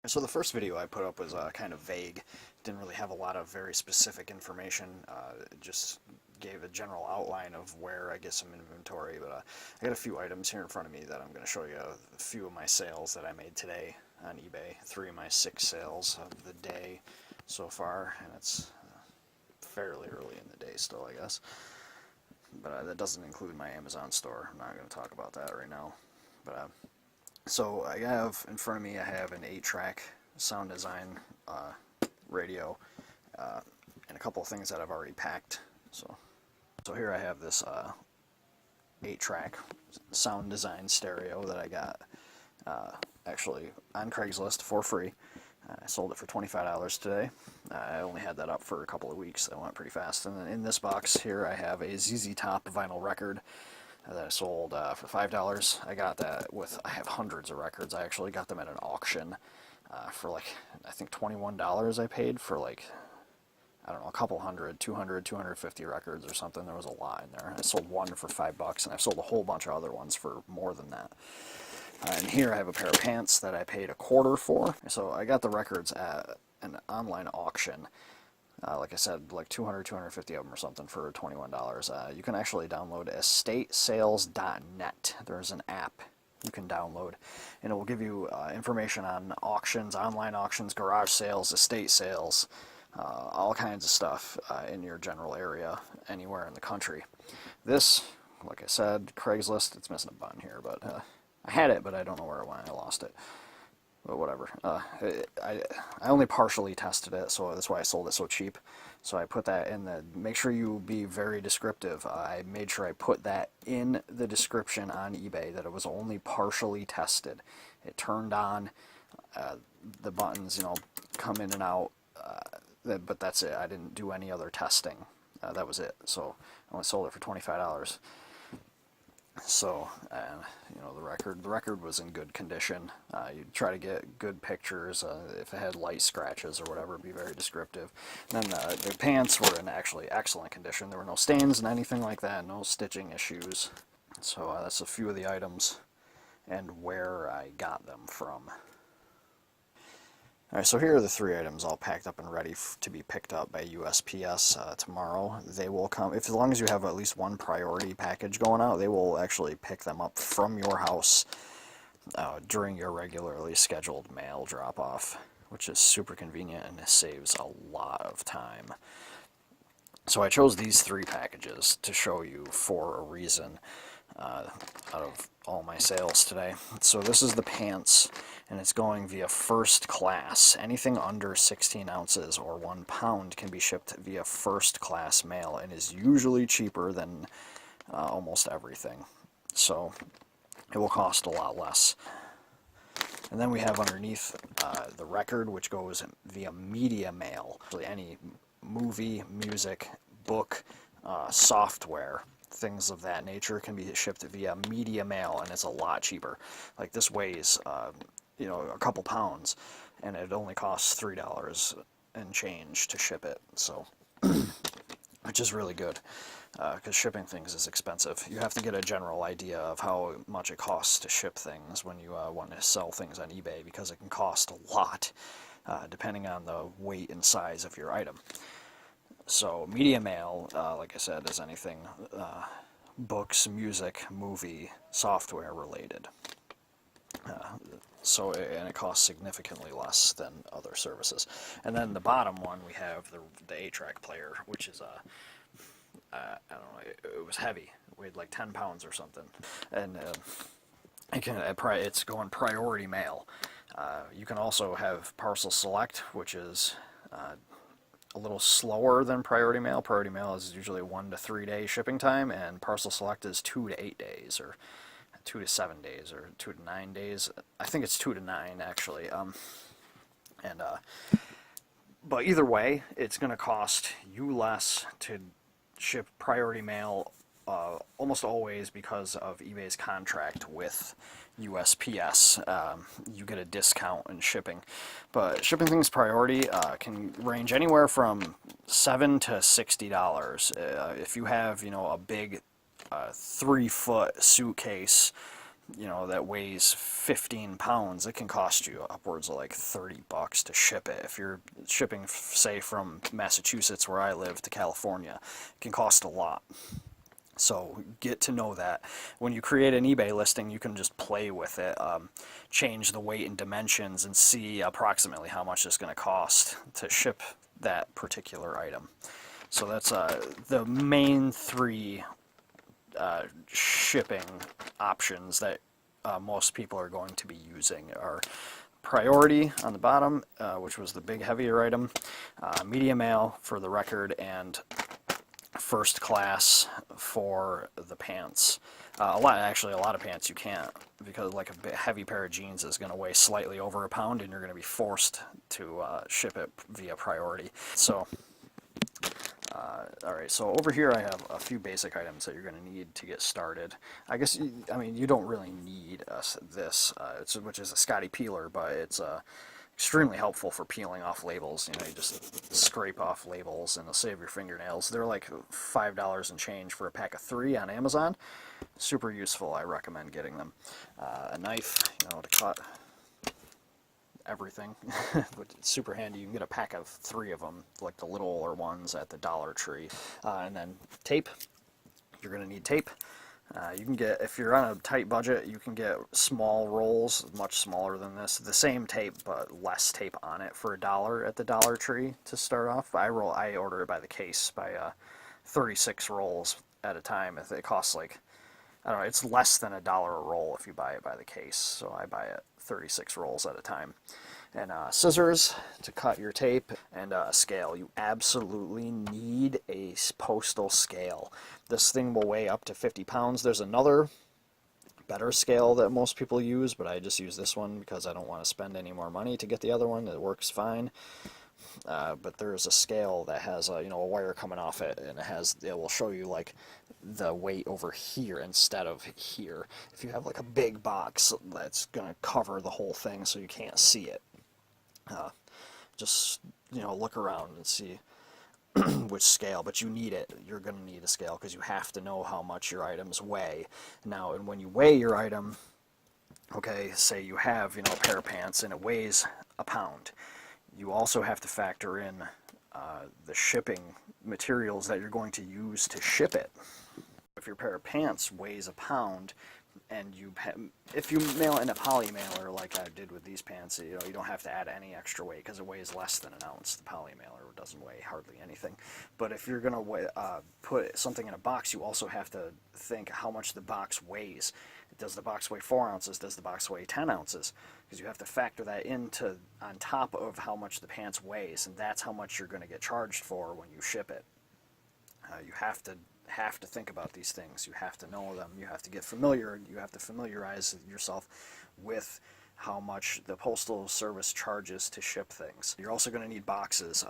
So the first video I put up was kind of vague. Didn't really have a lot of very specific information. It just gave a general outline of where I get some inventory. But I got a few items here in front of me that I'm going to show you a few of my sales that I made today on eBay. 3 of my 6 sales of the day so far, and it's fairly early in the day still, I guess. But that doesn't include my Amazon store. I'm not going to talk about that right now. But so I have in front of me, I have an 8-track sound design radio and a couple of things that I've already packed. So here I have this 8-track sound design stereo that I got actually on Craigslist for free. I sold it for $25 today. I only had that up for a couple of weeks. That went pretty fast. And then in this box here I have a ZZ Top vinyl record that I sold for $5. I got that with, I have hundreds of records. I actually got them at an auction for like, I think $21 I paid for like, I don't know, a couple hundred, 200, 250 records or something. There was a lot in there. I sold one for $5, and I've sold a whole bunch of other ones for more than that. And here I have a pair of pants that I paid $1/4 for. So I got the records at an online auction. Like I said, like 200, 250 of them or something for $21. You can actually download estatesales.net. There's an app you can download, and it will give you information on auctions, online auctions, garage sales, estate sales, all kinds of stuff in your general area, anywhere in the country. This, like I said, Craigslist, it's missing a button here, but I had it, but I don't know where it went. I lost it. But whatever. I only partially tested it, so that's why I sold it so cheap. So I put that in the, make sure you be very descriptive. I made sure I put that in the description on eBay, that it was only partially tested. It turned on, the buttons, you know, come in and out, but that's it. I didn't do any other testing. That was it. So I only sold it for $25. So, you know, the record was in good condition. You try to get good pictures. If it had light scratches or whatever, be very descriptive. And then the pants were in actually excellent condition. There were no stains and anything like that, no stitching issues. So that's a few of the items and where I got them from. Alright, so here are the 3 items all packed up and ready to be picked up by USPS tomorrow. They will come, as long as you have at least one priority package going out, they will actually pick them up from your house during your regularly scheduled mail drop-off, which is super convenient and it saves a lot of time. So I chose these 3 packages to show you for a reason out of all my sales today. So this is the pants, and it's going via first class. Anything under 16 ounces or 1 pound can be shipped via first class mail and is usually cheaper than almost everything. So it will cost a lot less. And then we have underneath the record, which goes via media mail. Actually, any movie, music, book, software, things of that nature can be shipped via media mail, and it's a lot cheaper. Like this weighs, you know, a couple pounds, and it only costs $3 and change to ship it. So, which is really good, because shipping things is expensive. You have to get a general idea of how much it costs to ship things when you want to sell things on eBay, because it can cost a lot, depending on the weight and size of your item. So media mail, like I said, is anything books, music, movie, software related. And it costs significantly less than other services. And then the bottom one, we have the 8-track player, which is I don't know, it was heavy. It weighed like 10 pounds or something. And it's going priority mail. You can also have Parcel Select, which is a little slower than priority mail. Priority mail is usually 1 to 3 day shipping time, and Parcel Select is 2 to 8 days, or 2 to 7 days, or 2 to 9 days. I think it's 2 to 9 actually. But either way, it's going to cost you less to ship priority mail almost always because of eBay's contract with USPS. You get a discount in shipping, but shipping things priority can range anywhere from $7 to $60. If you have, you know, a big 3-foot suitcase that weighs 15 pounds, it can cost you upwards of like $30 to ship it. If you're shipping, say, from Massachusetts, where I live, to California, it can cost a lot. So get to know that. When you create an eBay listing, you can just play with it, change the weight and dimensions, and see approximately how much it's going to cost to ship that particular item. So that's the main three shipping options that most people are going to be using are priority on the bottom, which was the big heavier item, media mail for the record, and first class for the pants. A lot of pants you can't, because like a heavy pair of jeans is going to weigh slightly over a pound, and you're going to be forced to ship it via priority. So alright, so over here I have a few basic items that you're going to need to get started. I mean, you don't really need this, which is a Scotty peeler, but it's extremely helpful for peeling off labels. You just scrape off labels and it'll save your fingernails. They're like $5 and change for a pack of 3 on Amazon. Super useful. I recommend getting them. A knife, to cut everything. But it's super handy. You can get a pack of 3 of them, like the littler ones at the Dollar Tree. And then tape. You're going to need tape. You can get, if you're on a tight budget, you can get small rolls, much smaller than this. The same tape, but less tape on it for $1 at the Dollar Tree to start off. I order it by the case, by 36 rolls at a time. It costs like, I don't know, it's less than $1 a roll if you buy it by the case. So I buy it 36 rolls at a time. And scissors to cut your tape, and a scale. You absolutely need a postal scale. This thing will weigh up to 50 pounds. There's another better scale that most people use, but I just use this one because I don't want to spend any more money to get the other one. It works fine. But there's a scale that has a wire coming off it, and it will show you like the weight over here instead of here. If you have like a big box, that's gonna cover the whole thing so you can't see it. Just look around and see which scale, but you need it. You're going to need a scale because you have to know how much your items weigh. Now, and when you weigh your item, okay, say you have a pair of pants and it weighs a pound, you also have to factor in the shipping materials that you're going to use to ship it. If your pair of pants weighs a pound, and if you mail it in a poly mailer like I did with these pants, you don't have to add any extra weight because it weighs less than an ounce. The poly mailer doesn't weigh hardly anything. But if you're going to put something in a box, you also have to think how much the box weighs. Does the box weigh 4 ounces? Does the box weigh 10 ounces? Because you have to factor that into on top of how much the pants weighs, and that's how much you're going to get charged for when you ship it. You have to think about these things. You have to know them. You have to get familiar. You have to familiarize yourself with how much the Postal Service charges to ship things. You're also going to need boxes.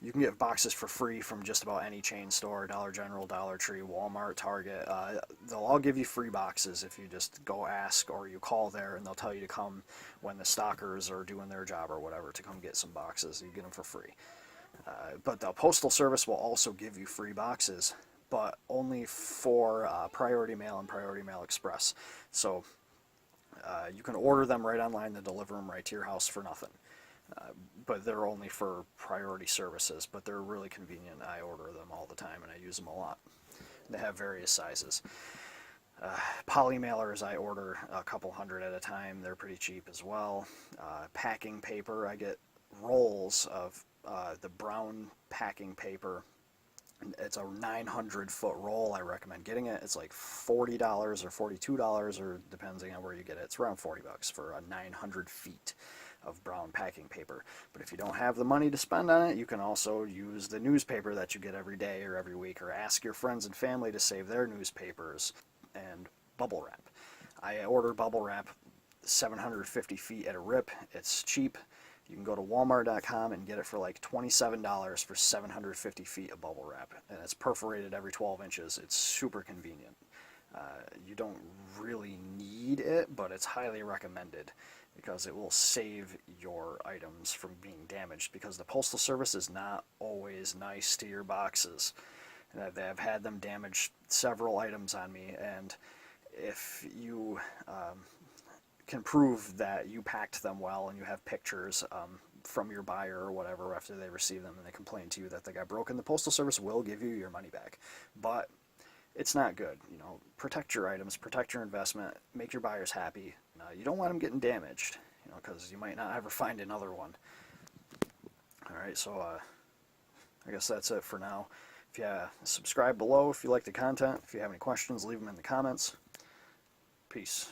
You can get boxes for free from just about any chain store, Dollar General, Dollar Tree, Walmart, Target. They'll all give you free boxes if you just go ask, or you call there and they'll tell you to come when the stockers are doing their job or whatever, to come get some boxes. You get them for free. But the Postal Service will also give you free boxes, but only for Priority Mail and Priority Mail Express. So you can order them right online, they deliver them right to your house for nothing. But they're only for priority services, but they're really convenient. I order them all the time and I use them a lot. They have various sizes. Poly mailers, I order a couple hundred at a time. They're pretty cheap as well. Packing paper, I get rolls of the brown packing paper. It's a 900-foot roll. I recommend getting it. It's like $40 or $42, or depending on where you get it. It's around $40 for a 900 feet of brown packing paper. But if you don't have the money to spend on it, you can also use the newspaper that you get every day or every week, or ask your friends and family to save their newspapers, and bubble wrap. I order bubble wrap 750 feet at a rip. It's cheap. You can go to Walmart.com and get it for like $27 for 750 feet of bubble wrap. And it's perforated every 12 inches. It's super convenient. You don't really need it, but it's highly recommended because it will save your items from being damaged, because the Postal Service is not always nice to your boxes. I've had them damage several items on me, and if you can prove that you packed them well and you have pictures from your buyer or whatever after they receive them and they complain to you that they got broken, the Postal Service will give you your money back. But it's not good. You know, protect your items, protect your investment, make your buyers happy. You don't want them getting damaged, you know, because you might not ever find another one. All right, so I guess that's it for now. If you subscribe below if you like the content. If you have any questions, leave them in the comments. Peace.